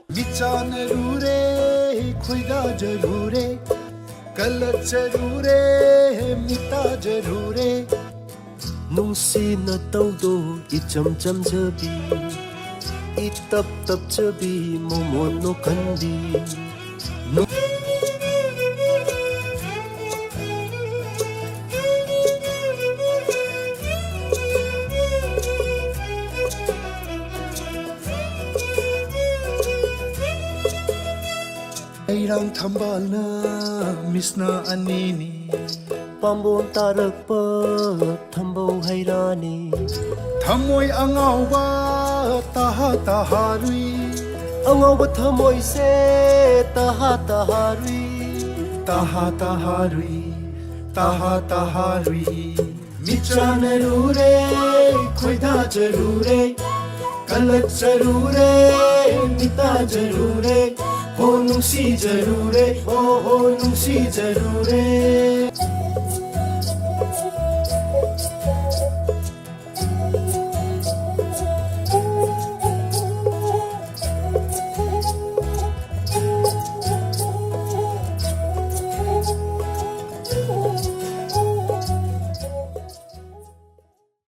미짜내루래 खुदा जरूरे कल जरूरे मिता जरूरे ꯅꯨꯡꯁꯤꯅ ꯇꯧꯗꯣ 이점 ꯆꯝꯖꯕꯤ 이답 답ꯖꯕꯤ 모모 노칸비 Airang thambal na miss na anini ꯄꯥꯝꯕꯣꯝ ꯇꯥꯔꯛꯄ ꯊꯝꯕꯧ ꯍꯩꯔꯥꯅꯤ Thamoy angawa taha taharui ꯑꯉꯥꯎꯕ ꯊꯃꯣꯏꯁꯦ ꯇꯍꯥ ꯇꯍꯥꯔꯨꯏ taha taharui taha taharui Michanerure खुदा जरूरे कल जरूरे मिता जरूरे हो नुसी जरूरे हो नुसी जरूरे